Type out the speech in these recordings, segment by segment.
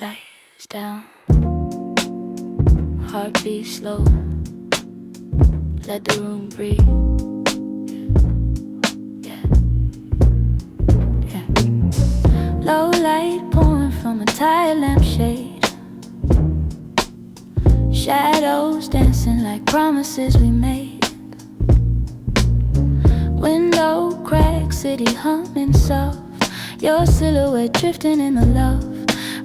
lights down, heartbeat slow, let the room breathe. Yeah, yeah. Low light pouring from a tired lampshade, shadows dancing like promises we made. Window crack, city humming soft, your silhouette drifting in the love.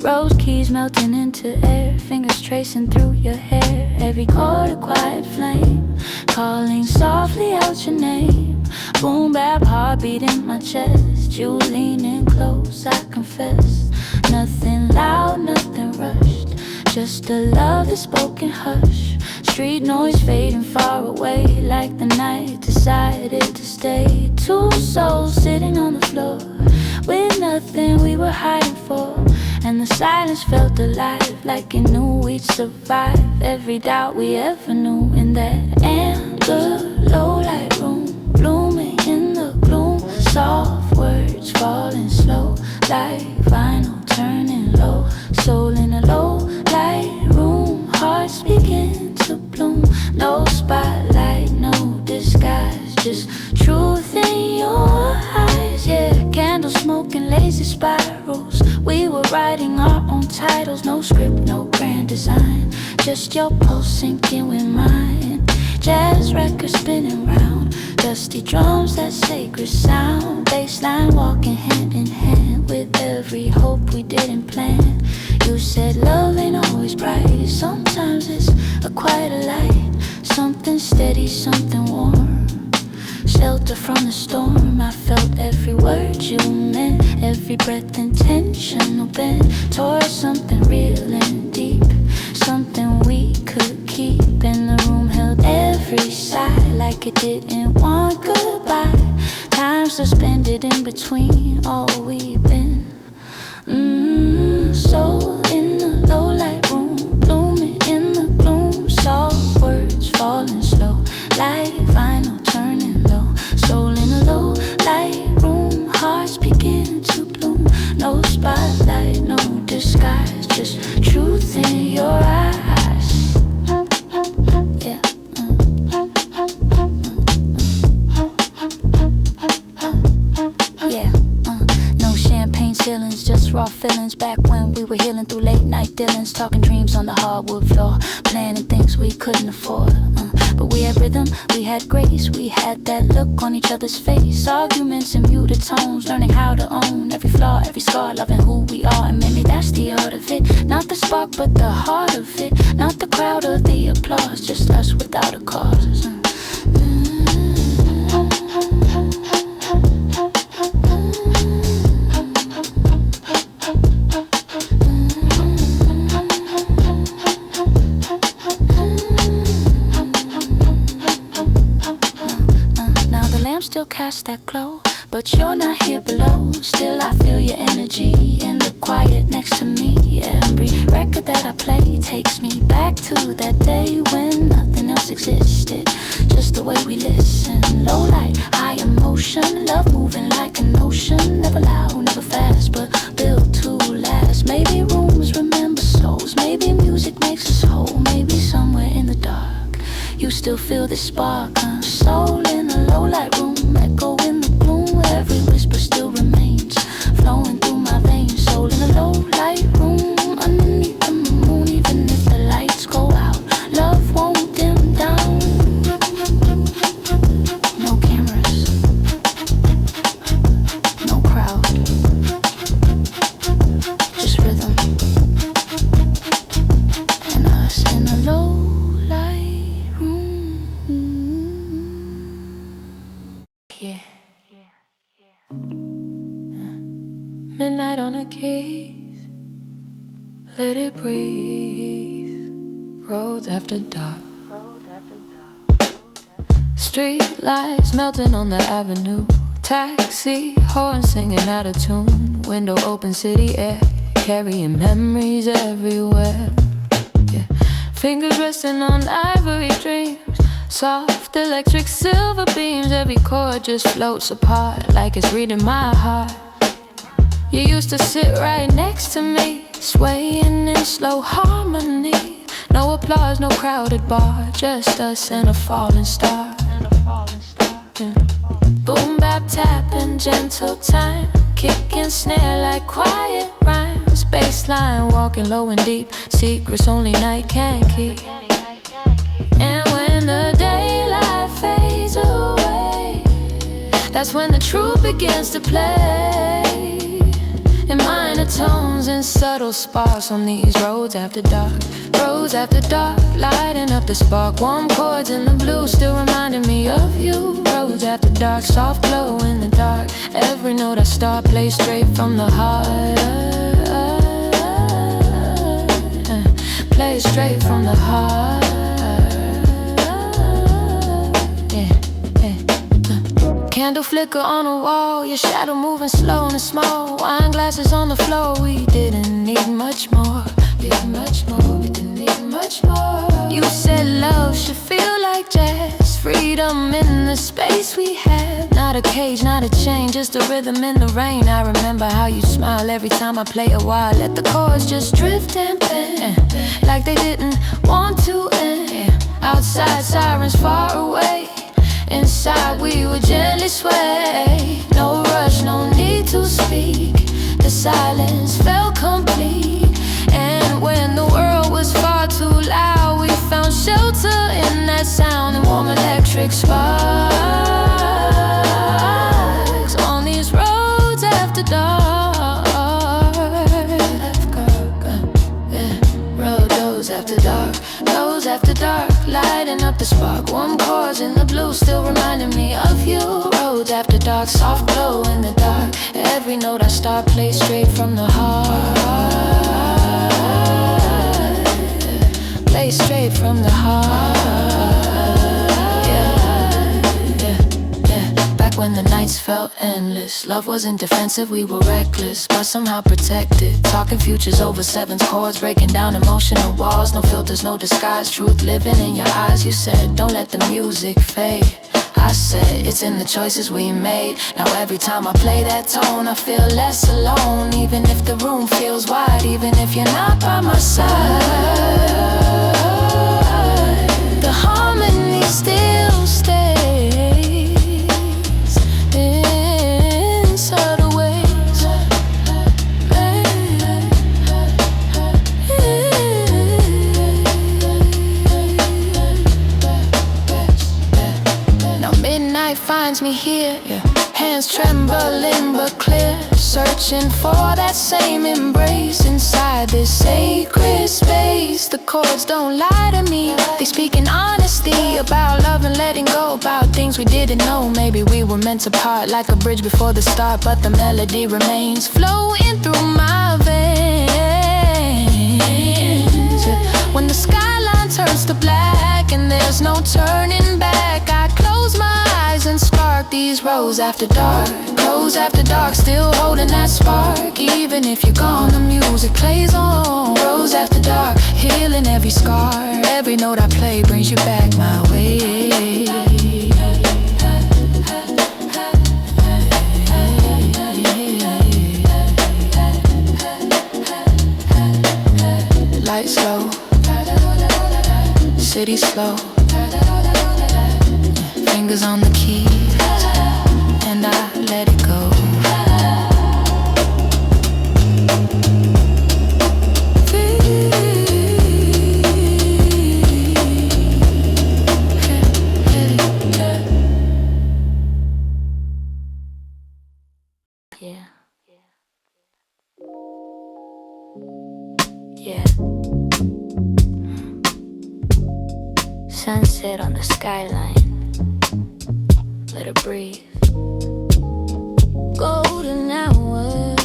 Rose keys melting into air, fingers tracing through your hair. Every chord a quiet flame, calling softly out your name. Boom bap, heartbeat in my chest, you leaning close, I confess. Nothing loud, nothing rushed, just a love that's spoken hush. Street noise fading far away, like the night decided to stay. Two souls sitting on the floor, with nothing we were hiding for. And the silence felt alive, like it knew we'd survive every doubt we ever knew. In that amber low light room, blooming in the gloom. Soft words falling slow, like vinyl turning low. Soul in a low light room, hearts begin to bloom. No spotlight, no disguise, just truth in your eyes. Yeah, candle smoking, lazy spirals. We were writing our own titles, no script, no grand design, just your pulse syncing with mine. Jazz records spinning round, dusty drums, that sacred sound. Bassline walking hand in hand with every hope we didn't plan. You said love ain't always bright, sometimes it's a quieter light. Something steady, something warm, shelter from the storm. I felt every word you meant, every breath intentional bent towards something real and deep, something we could keep. And the room held every sigh, like it didn't want goodbye. Time suspended in between all we've been. Soul in the low light room, blooming in the gloom. Soft words falling slow, like vinyl turning low. Soul in a low light room, hearts begin to bloom. No spotlight, no disguise, just truth in your eyes. Yeah. Yeah. No champagne ceilings, just raw feelings. Back when we were healing through late night dealings, talking dreams on the hardwood floor, planning things we couldn't afford. But we had rhythm, we had grace, we had that look on each other's face. Arguments and muted tones, learning how to own every flaw, every scar, loving who we are. And maybe that's the art of it, not the spark but the heart of it. Not the crowd or the applause, just us without a cause. Still cast that glow, but you're not here below. Still I feel your energy in the quiet next to me. Every record that I play takes me back to that day when nothing else existed, just the way we listen. Low light, high emotion, love moving like an ocean. Never loud, never fast, but built to last. Maybe rooms remember souls, maybe music makes us whole. Maybe somewhere in the dark you still feel this spark. Soul in a low light room, echo in the gloom. Every whisper still remains, flowing through my veins. Soul in a low light room, underneath the moon. Even if the lights go out, love won't dim down. No cameras, no crowd, just rhythm and us in a low light room. Yeah. Midnight on the keys, let it breathe. Rhodes after dark, street lights melting on the avenue. Taxi horn singing out of tune. Window open, city air, carrying memories everywhere. Yeah. Fingers resting on ivory dreams, soft electric silver beams. Every chord just floats apart, like it's reading my heart. You used to sit right next to me, swaying in slow harmony. No applause, no crowded bar, just us and a falling star. Yeah. Boom, bap, tap in gentle time, kick and snare like quiet rhymes. Bassline walking low and deep, secrets only night can keep. And when the daylight fades away, that's when the truth begins to play. In minor tones and subtle sparks on these roads after dark. Roads after dark, lighting up the spark. Warm chords in the blue, still reminding me of you. Roads after dark, soft glow in the dark. Every note I start plays straight from the heart. Play straight from the heart. Candle flicker on the wall, your shadow moving slow and small. Wine glasses on the floor, we didn't need much more. We didn't need much more. You said love should feel like jazz, freedom in the space we have. Not a cage, not a chain, just a rhythm in the rain. I remember how you smile every time I play a while. Let the chords just drift and bend, like they didn't want to end. Outside sirens far away, inside we would gently sway. No rush, no need to speak. The silence felt complete. And when the world was far too loud, we found shelter in that sound and warm electric sparks on these roads after dark. Roads after dark, roads after dark, lighting up the spark. Warm chords in the blue, still reminding me of you. Roads after dark, soft glow in the dark. Every note I start plays straight from the heart. Play straight from the heart. Back when the nights felt endless, love wasn't defensive, we were reckless, but somehow protected. Talking futures over sevens, chords breaking down emotional walls. No filters, no disguise, truth living in your eyes. You said, don't let the music fade. I said, it's in the choices we made. Now every time I play that tone, I feel less alone. Even if the room feels wide, even if you're not by my side, the harmony still stays in subtle ways. Now midnight finds me here, hands trembling but clear, searching for that same embrace inside this sacred space. The chords don't lie to me, they speak in honesty about love and letting go, about things we didn't know. Maybe we were meant to part like a bridge before the start, but the melody remains flowing through my veins. When the skyline turns to black and there's no turning back, I close my eyes and spark these roads after dark. Roads after dark, still holding that spark. Even if you're gone, the music plays on. Roads after dark, healing every scar. Every note I play brings you back my way. Lights low, city slow, fingers on the keys, and I let it go. Yeah. Sunset on the skyline, let it breathe. Golden hour.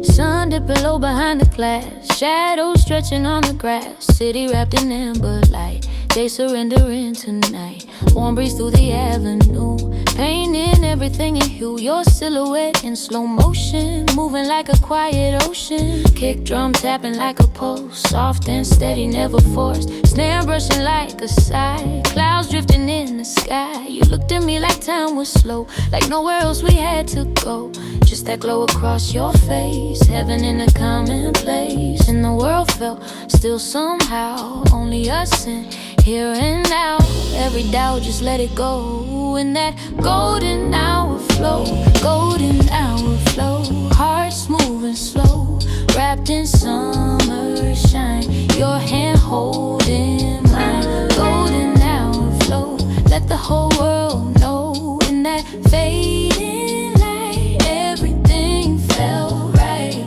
Sun dipping low behind the glass, shadows stretching on the grass. City wrapped in amber light, They surrendering tonight. Warm breeze through the avenue, painting everything in hue. Your silhouette in slow motion, moving like a quiet ocean. Kick drum tapping like a pulse, soft and steady, never forced. Snare brushing like a sigh, clouds drifting in the sky. You looked at me like time was slow, like nowhere else we had to go. Just that glow across your face, heaven in a commonplace. And the world felt still somehow, only us in here and now. Every doubt, just let it go. In that golden hour flow, golden hour flow. Hearts moving slow, wrapped in summer shine. Your hand holding mine. Golden hour flow, let the whole world know. In that fading light, everything felt right.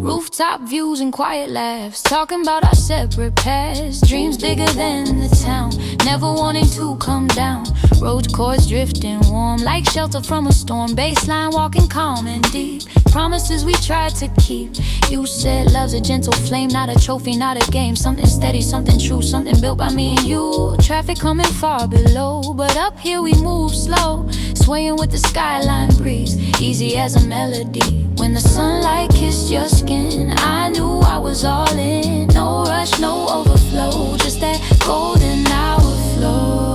Rooftop views and quiet laughs, talking about our separate paths. Dreams bigger than the town, never wanting to come down. Road chords drifting warm, like shelter from a storm. Baseline walking calm and deep, promises we tried to keep. You said love's a gentle flame, not a trophy, not a game. Something steady, something true, something built by me and you. Traffic coming far below, but up here we move slow, swaying with the skyline breeze, easy as a melody. When the sunlight kissed your skin, I knew I was all in. No rush, no overflow, just that golden hour flow.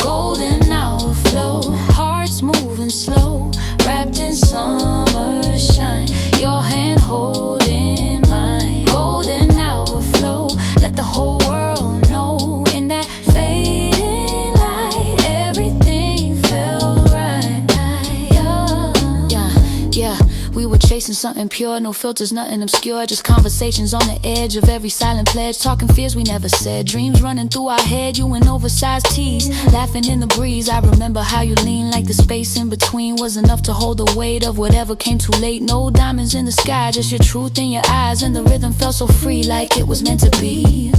Golden hour flow, hearts moving slow, wrapped in summer shine. Your hand holding mine. Golden hour flow, let the whole world know. In that fading light, everything felt right. Yeah, we were chasing something pure, no filters, nothing obscure. Just conversations on the edge of every silent pledge. Talking fears we never said, dreams running through our head. You in oversized tees, laughing in the breeze. I remember how you leaned, like the space in between was enough to hold the weight of whatever came too late. No diamonds in the sky, just your truth in your eyes. And the rhythm felt so free, like it was meant to be.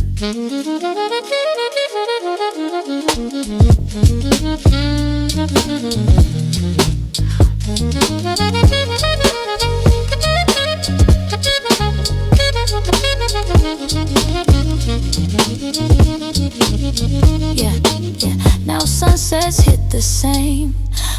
Yeah. Now sunsets hit the same,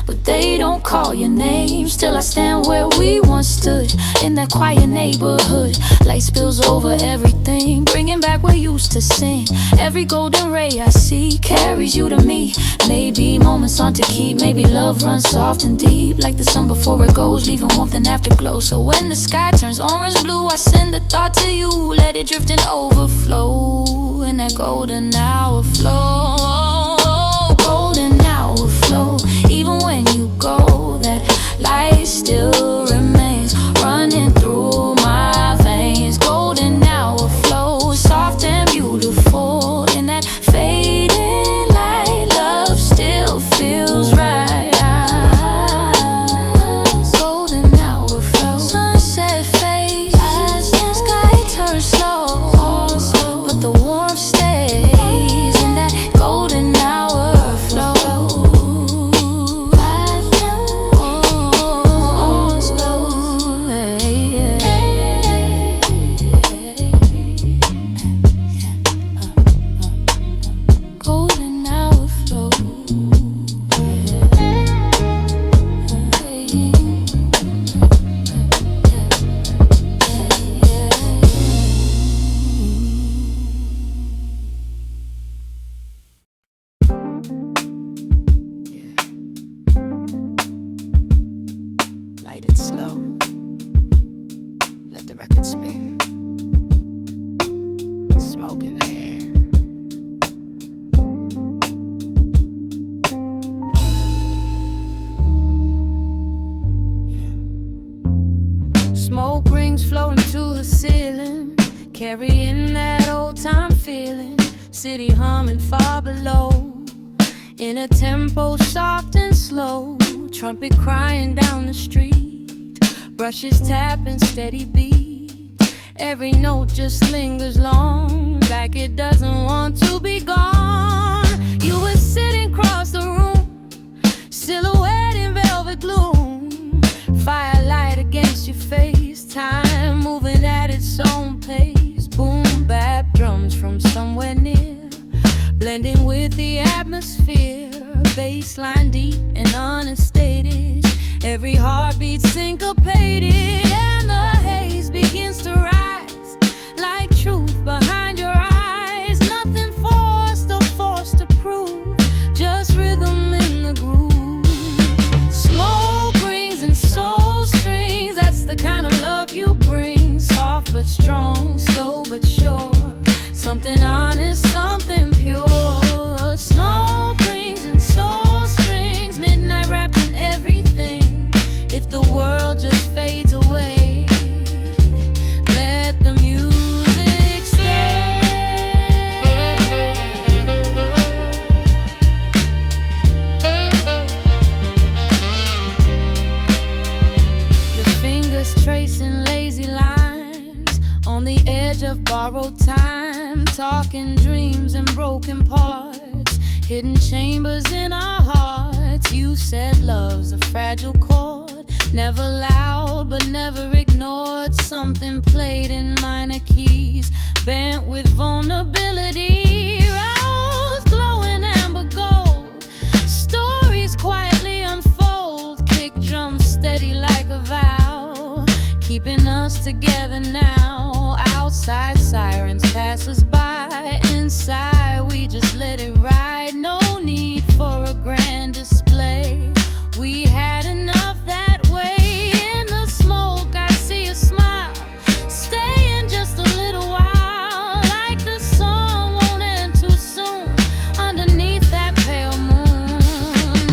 but they don't call your name. Still I stand where we once stood, in that quiet neighborhood. Light spills over everything, bringing back what used to sing. Every golden ray I see carries you to me. Maybe moments aren't to keep, maybe love runs soft and deep, like the sun before it goes, leaving warmth and afterglow. So when the sky turns orange blue, I send a thought to you, let it drift and overflow. In that golden hour flow, golden hour flow. Even when you go, that light still remains, running through my veins. Golden hour flow, soft and beautiful. In that fading light, love still feels right. Golden hour flow, sunset fades as the sky turns slow, but the warmth stays in that golden hour flow. Golden hour flow. Light it slow, let the record spin. Smoke in the air. Smoke rings floating to the ceiling, carrying that old time feeling. City humming far below, in a tempo soft and slow. Trumpet crying down the street, brushes tapping steady beat. Every note just lingers long, like it doesn't want to be gone. You were sitting across the room, silhouette in velvet gloom. Firelight against your face, time from somewhere near, blending with the atmosphere. Baseline deep and unstated, every heartbeat syncopated, and the haze begins to rise like truth behind your eyes. Nothing forced or forced to prove, just rhythm in the groove. Smoke rings and soul strings, that's the kind of love you bring. Soft but strong, slow but sure, something honest, something pure. Smoke rings and soul strings, midnight wrapped in everything. If the world just fades away, let the music stay. Your fingers tracing lazy lines on the edge of borrowed time, talking dreams and broken parts, hidden chambers in our hearts. You said love's a fragile chord, never loud but never ignored. Something played in minor keys, bent with vulnerability. Rose glowing amber gold, stories quietly unfold. Kick drums steady like a vow, keeping us together now. Outside sirens pass us by, inside we just let it ride. No need for a grand display, we had enough that way. In the smoke I see a smile, staying just a little while, like the sun won't end too soon underneath that pale moon.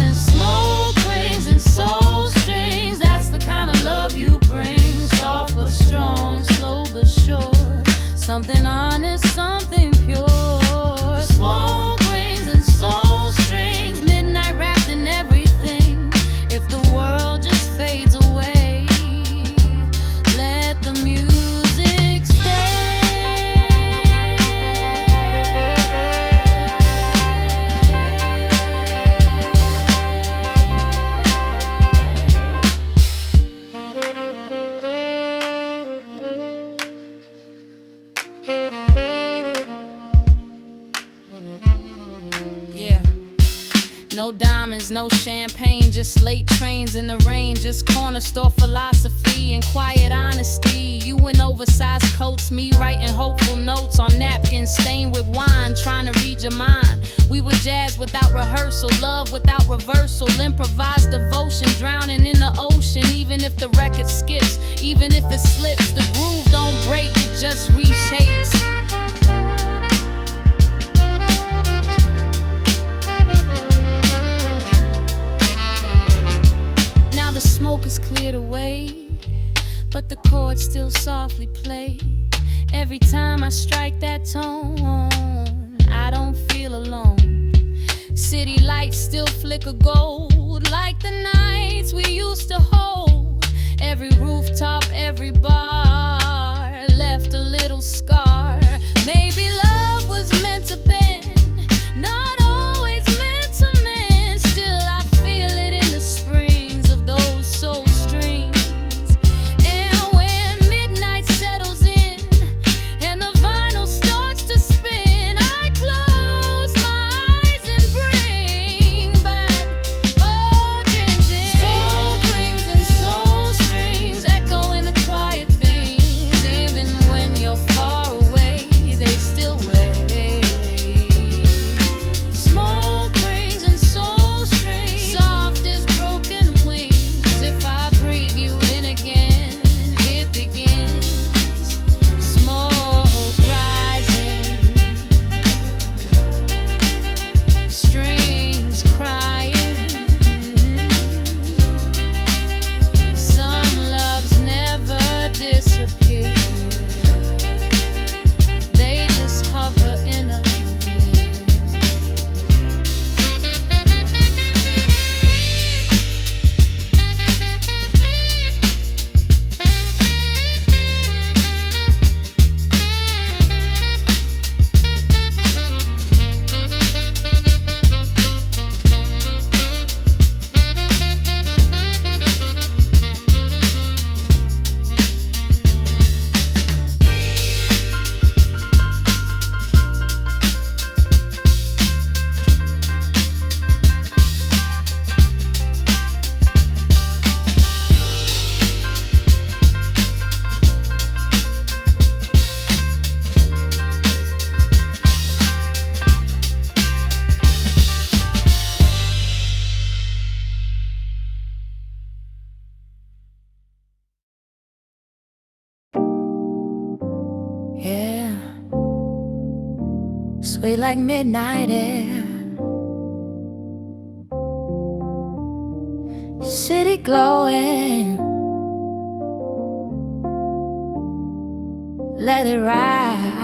And smoke rings and soul strings, that's the kind of love you bring. Soft but strong, slow but sure, something honest, something pure. Smoke rings and soul strings, midnight wrapped in everything. If the world just fades away, let the music stay. Yeah. No diamonds, no champagne, just late trains in the rain, just corner store philosophy and quiet honesty. You in oversized coats, me writing hopeful notes on napkins stained with wine, trying to read your mind. We were jazz without rehearsal, love without reversal, improvised devotion, drowning in the ocean. Even if the record skips, even if it slips, the groove don't break, it just reshapes. The smoke is cleared away, but the chords still softly play. Every time I strike that tone, I don't feel alone. City lights still flicker gold, like the nights we used to hold. Every rooftop, every bar left a little scar. Maybe love was meant to bend, not always meant to mend. Still I feel it in the springs of those soul strings. And when midnight settles in and the vinyl starts to spin, I close my eyes and bring back old dreams. Soul rings and soul strings echo in the quiet things. Even when you're far sweet like midnight air. City glowing, let it ride.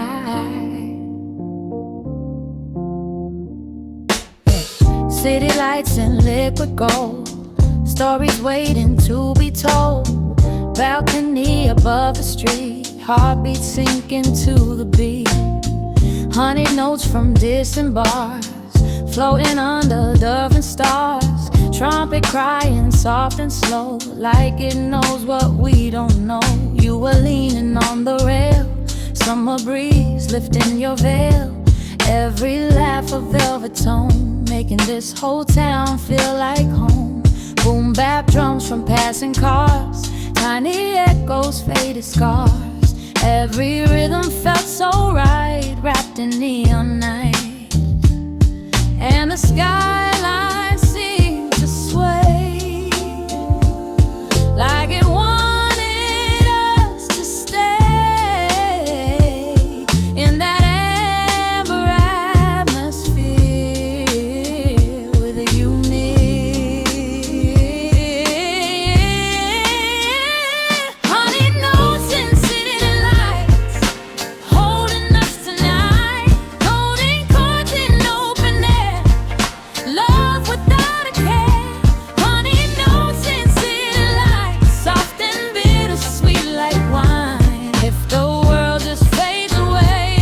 City lights and liquid gold, stories waiting to be told. Balcony above the street, heartbeat sinking to the beat. Honey notes from distant bars, floating under different stars. Trumpet crying soft and slow, like it knows what we don't know. You were leaning on the rail, summer breeze lifting your veil. Every laugh a velvet tone, making this whole town feel like home. Boom bap drums from passing cars, tiny echoes, faded scars. Every rhythm felt so right, wrapped in neon night. And the skyline seemed to sway, like it wanted us to stay in that amber atmosphere with you near. Honey notes and city lights holding us tonight. Golden chords in open air, love without a care. Honey notes and city lights, soft and bittersweet like wine. If the world just fades away,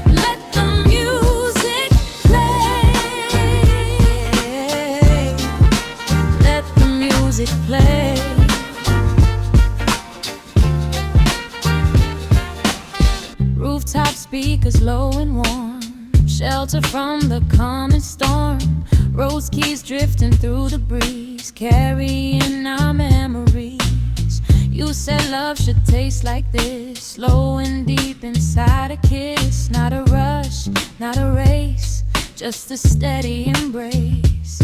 let the music play. Let the music play. Rooftop speakers low and warm, shelter from the coming storm. Rose keys drifting through the breeze, carrying our memories. You said love should taste like this, slow and deep inside a kiss. Not a rush, not a race, just a steady embrace.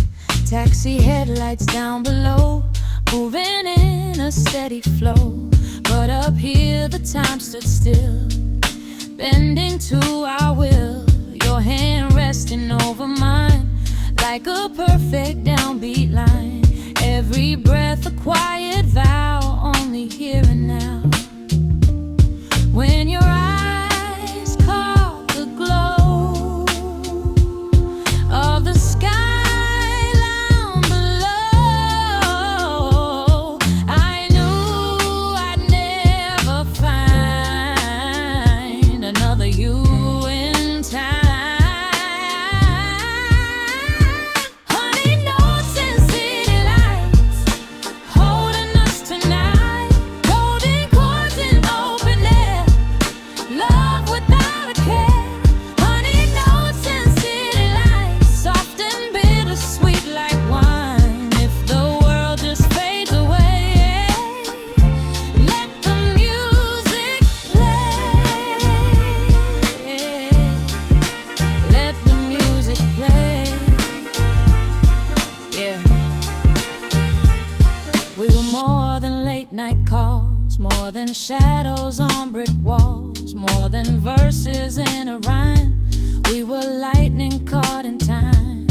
Taxi headlights down below, moving in a steady flow. But up here the time stood still, bending to our will. Your hand resting over mine, like a perfect downbeat line. Every breath a quiet vow, only here and now. When your eyes caught the glow of the skyline below, I knew I'd never find another you in time. Honey notes and city lights holding us tonight. Golden chords in open air, love without a care. Honey notes and city lights, soft and bittersweet like wine. If the world just fades away, let the music play. Let the music play. Yeah. We were more than late night calls, more than shadows on brick walls, more than verses in a rhyme. We were lightning caught in time.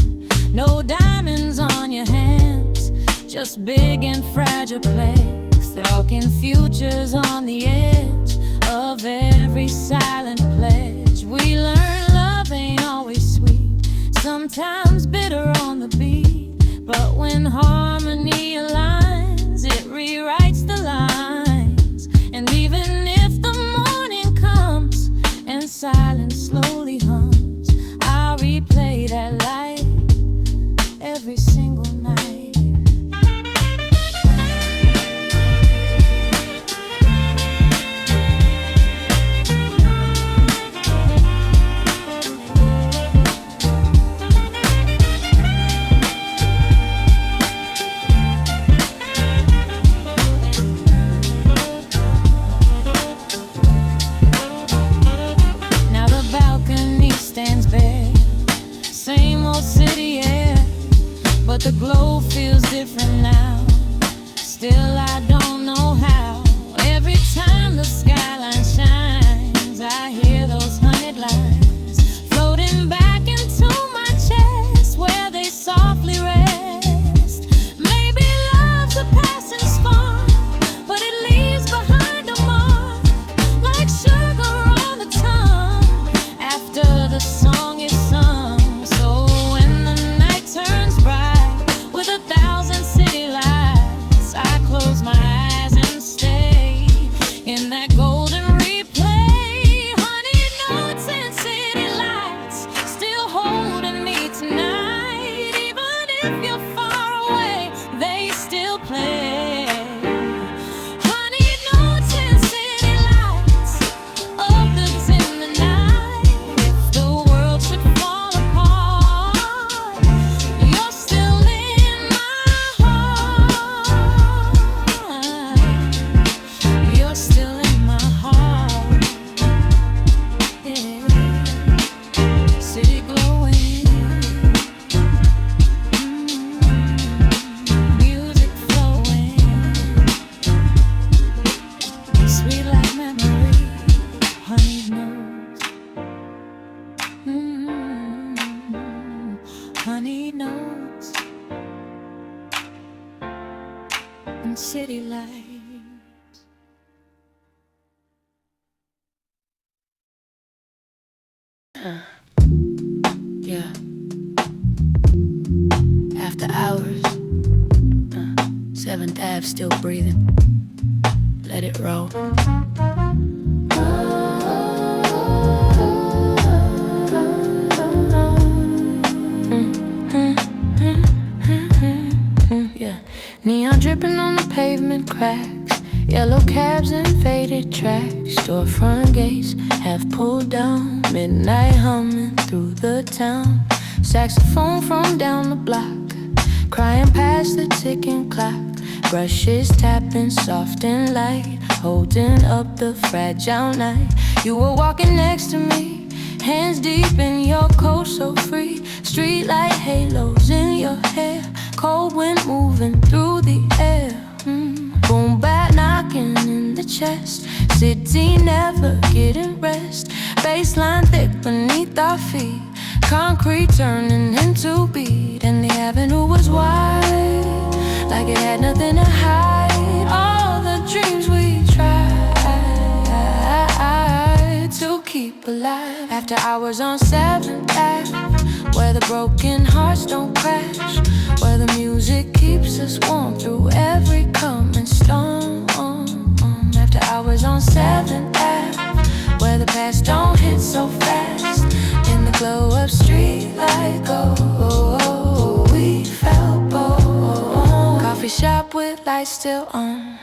No diamonds on your hands, just big and fragile plays, talking futures on the edge of every silent pledge. We learned love ain't always sweet, sometimes bitter on the beat. But when harmony aligns, it rewrites the lines. And even if the morning comes and silence slowly hums, I'll replay that light every single night. city lights. Yeah. After hours, 7th Ave still breathing. Let it roll. Yeah. Neon dripping on the pavement cracks, yellow cabs and faded tracks. Storefront gates have pulled down, midnight humming through the town. Saxophone from down the block, crying past the ticking clock. Brushes tapping soft and light, holding up the fragile night. You were walking next to me, hands deep in your coat, so free. Streetlight halos in your hair, cold wind moving through the air. Boom bat knocking in the chest, city never getting rest. Baseline thick beneath our feet, concrete turning into beat. And the avenue was wide, like it had nothing to hide. All the dreams we tried to keep alive. After hours on 7th Ave, where the broken hearts don't crash, where the music keeps us warm through every coming storm. After hours on 7th Ave, where the past don't hit so fast. In the glow of streetlight glow, we felt bold. Coffee shop with lights still on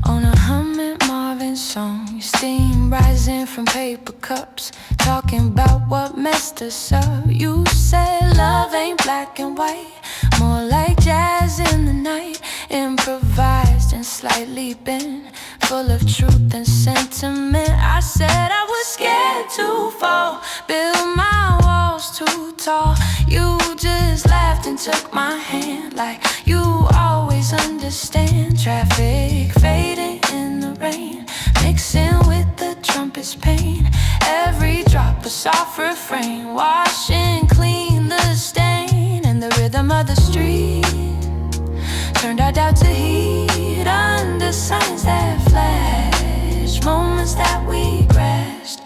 a humming Marvin song. Steam rising from paper cups, talking about what messed us up. You said love ain't black and white, more like jazz in the night. Improvised and slightly bent, full of truth and sentiment. I said I was scared to fall, build my walls too tall. You just laughed and took my hand, like you always understand. Traffic fading in the rain, mixing with the trumpet's pain. Every drop a soft refrain, washing clean the stain. And the rhythm of the street turned our doubt to heat, under signs that flash, moments that we crashed.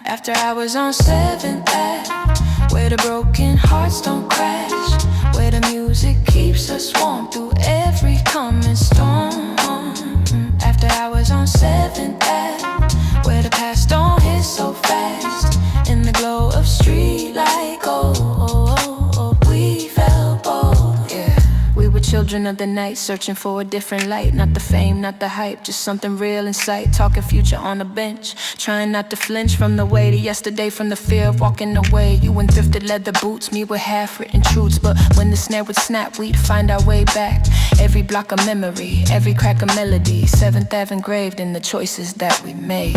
After hours on 7th Ave, where the broken hearts don't crash, where the music keeps us warm through every coming storm. After hours on 7th Ave, where the past don't hit so fast. In the glow of streetlight gold, we felt bold. Yeah. We were children of the night, searching for a different light. Not the fame, not the hype, just something real in sight. Talking future on a bench, trying not to flinch from the weight of yesterday, from the fear of walking away. You in thrifted leather boots, me with half-written truths. But when the snare would snap, we'd find our way back. Every block of memory, every crack of melody, 7th Ave engraved in the choices that we made.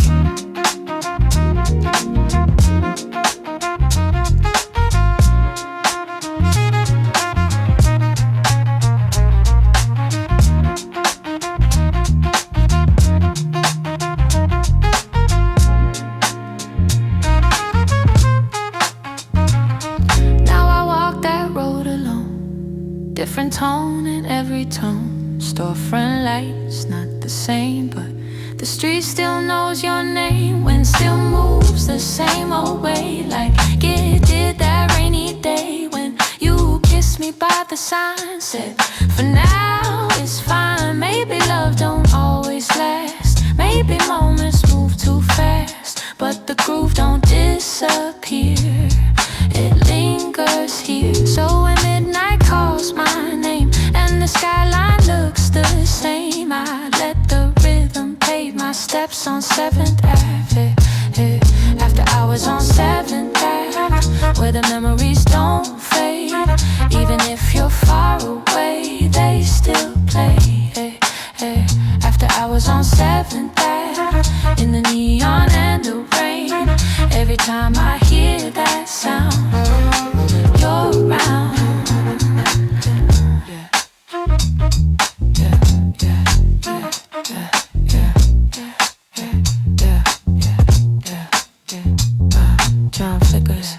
Different tone in every tone, storefront lights not the same, but the street still knows your name. Wind still moves the same old way, like it did that rainy day when you kissed me by the sign. Said, for now it's fine. Maybe love don't always last, maybe moments move too fast, but the groove don't disappear, it lingers here. So when midnight calls my name and the skyline looks the same, I let the rhythm pave my steps on 7th Ave. After hours on 7th Ave, where the memories don't fade. Even if you're far away, they still play. After hours on 7th Ave, in the neon and the rain. Every time I hear that sound, you're around. Drum flickers,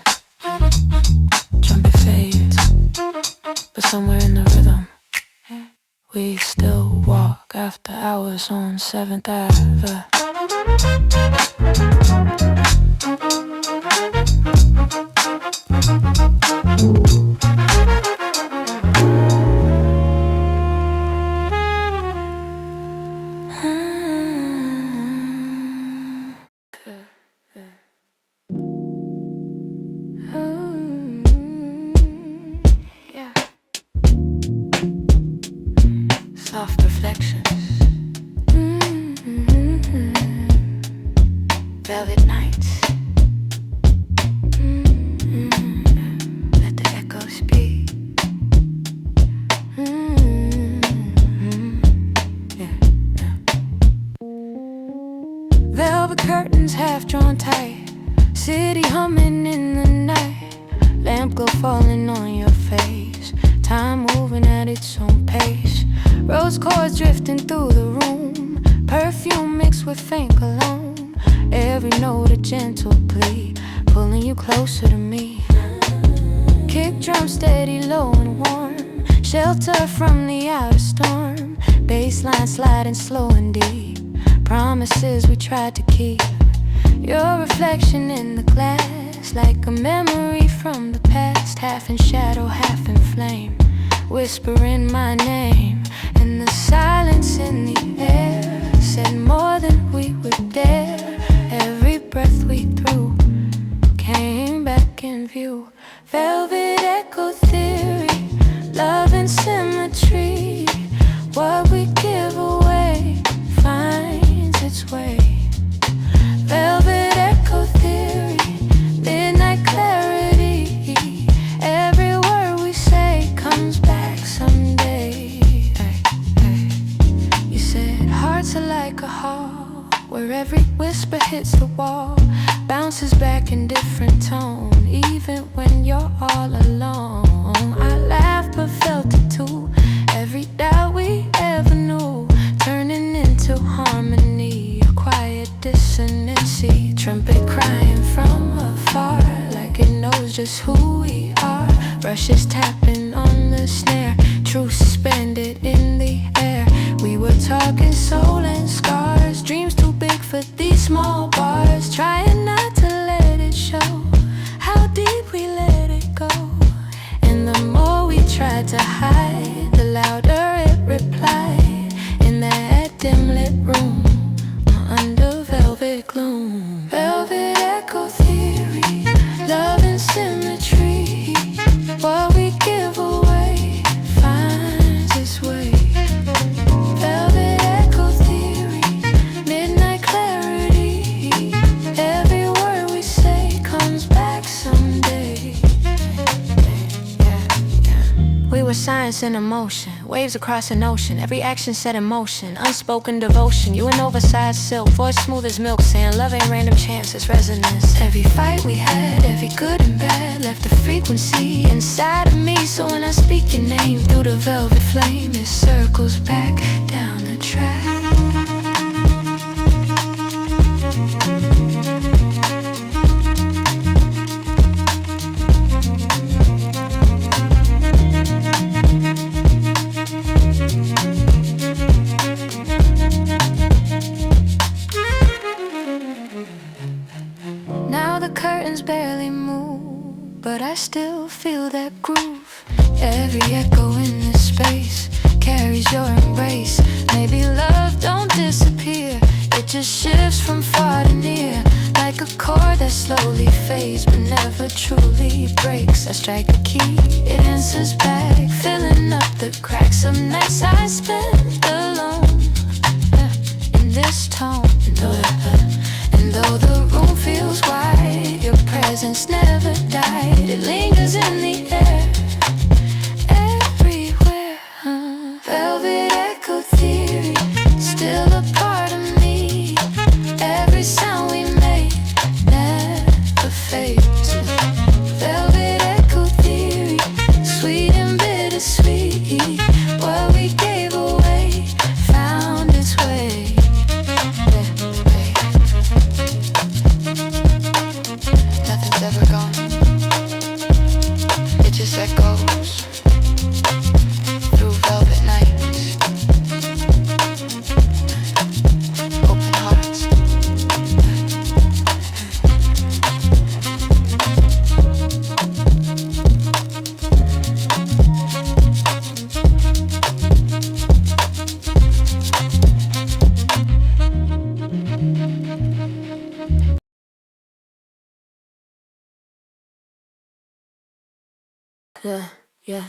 trumpet fades, but somewhere in the rhythm, we still walk. after hours on 7th Ave. Soft reflections, velvet nights, let the echo speak. Velvet curtains half drawn tight, city humming in the night, lamp glow falling on your face, time moving at its own pace. Rose chords drifting through the room, perfume mixed with faint cologne, every note a gentle plea, pulling you closer to me. Kick drum steady, low and warm, shelter from the outer storm, bassline sliding slow and deep, promises we tried to keep. Your reflection in the glass, like a memory from the past, half in shadow, half in flame, whispering my name. And the silence in the air said more than we would dare. Every breath we threw came back in view. Velvet echo theory, love and symmetry. What we give away finds its way. Velvet echo theory, midnight clarity. Every word we say comes back someday. You said hearts are like a hall, where every whisper hits the wall, bounces back in different tone, even when you're all alone. I laughed but felt it too, every doubt we ever knew, turning into harmony, a quiet dissonancy, trumpet crying from afar, like it knows just who we are. Brushes tapping on the snare, truth suspended in the air. We were talking soul and scars, dreams too big for these small bars, trying not to let it show how deep we let it go. And the more we tried to hide, the louder it replied, in that dim lit room, under velvet gloom. Velvet echo theory, love and symmetry. What we give away finds its way. Velvet echo theory, midnight clarity. Every word we say comes back someday. We were science in emotion, waves across an ocean, every action set in motion, unspoken devotion. You an oversized silk, voice smooth as milk, saying love ain't random chance, it's resonance. Every fight we had, every good and bad, left a frequency inside of me. So when I speak your name through the velvet flame, it circles back down the track. Now the curtains barely move, but I still feel that groove. Every echo in this space carries your embrace. Maybe love don't disappear, it just shifts from far to near, like a chord that slowly fades but never truly breaks. I strike a key, it answers back, filling up the cracks of nights I spent alone, in this tone. And though the room feels wide, your presence never died. It lingers in the air, everywhere. Velvet echo theory, still a part of me. Every sound we made never fades. Velvet echo theory, sweet and bittersweet. What we gave away found its way. yeah, yeah.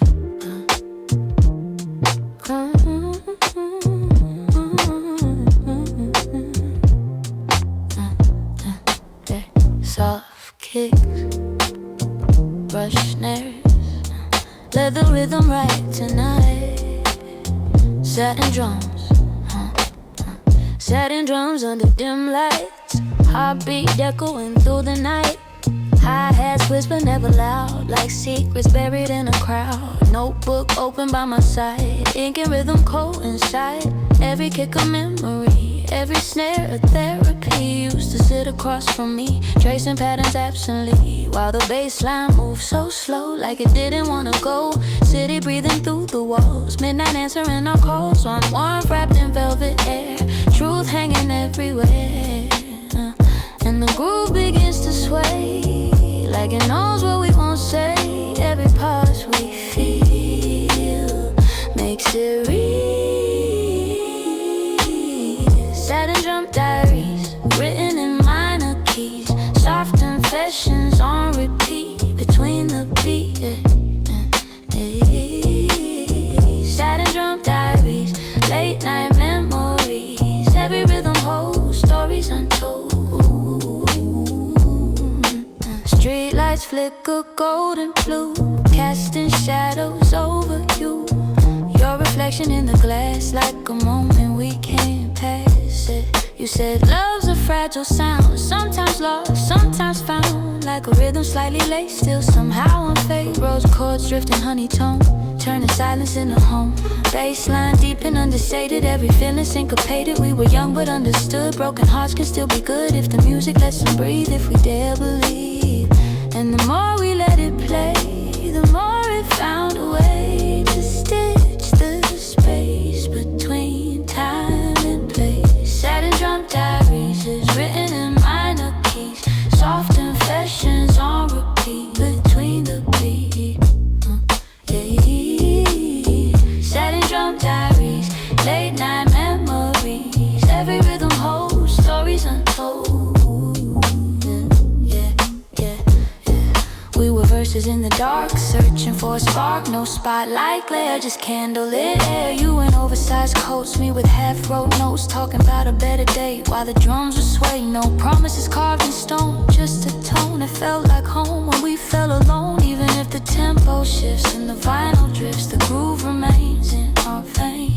Soft kicks, brush snares, let the rhythm right tonight. Satin drums, satin drums under dim lights. Heartbeat echoing through the night. Hi-hats whisper never loud, like secrets buried in a crowd. Notebook open by my side, ink and rhythm coincide. Every kick a memory, every snare a therapy. Used to sit across from me, tracing patterns absently, while the bass line moved so slow, like it didn't wanna go. City breathing through the walls, midnight answering our calls. One warm wrapped in velvet air, truth hanging everywhere. And the groove begins to sway, like it knows what we won't say. Every pause we feel makes it real. Satin drum diaries, written in minor keys. Soft confessions on repeat, between the beat. Satin drum diaries, late night memories. Every rhythm holds stories untold. Streetlights flicker golden blue, casting shadows over you. Your reflection in the glass, like a moment we can't pass it. You said love's a fragile sound, sometimes lost, sometimes found. Like a rhythm slightly late, still somehow unfaded. Rose chords drifting honeytone, turning silence into home. Bassline deep and understated, every feeling syncopated. We were young but understood, broken hearts can still be good if the music lets them breathe, if we dare believe. And the more we let it play, the more it found a way to stitch the space between time and place. Satin drum diaries is written in minor keys. Soft confessions on repeat, between the beat. Satin drum diaries, late night memories. Every rhythm holds stories untold. We were verses in the dark, searching for a spark. No spotlight glare, just candlelit air. You in oversized coats, me with half-wrote notes, talking about a better day while the drums were swaying. No promises carved in stone, just a tone that felt like home when we fell alone. Even if the tempo shifts and the vinyl drifts, the groove remains in our veins.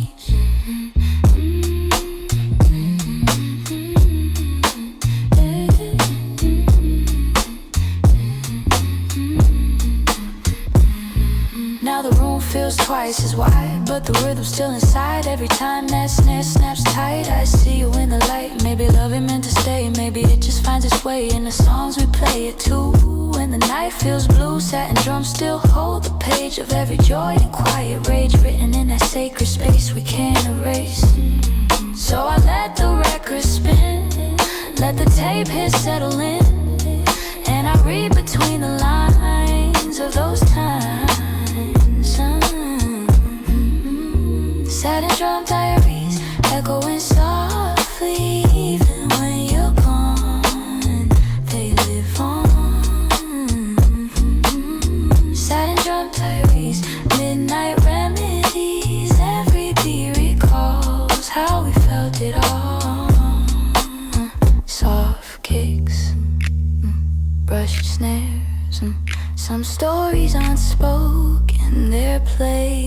Now the room feels twice as wide, but the rhythm's still inside. Every time that snare snaps tight, I see you in the light. Maybe love ain't meant to stay, maybe it just finds its way in the songs we play it too. When the night feels blue, satin drums still hold the page of every joy and quiet rage, written in that sacred space we can't erase. So I let the record spin, let the tape hit settle in, and I read between the lines of those times. Satin drum diaries, echoing softly. Even when you're gone, they live on. Satin drum diaries, midnight remedies. Every beat recalls how we felt it all. Soft kicks, brushed snares, some stories unspoken, they're played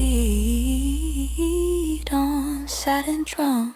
on satin drum.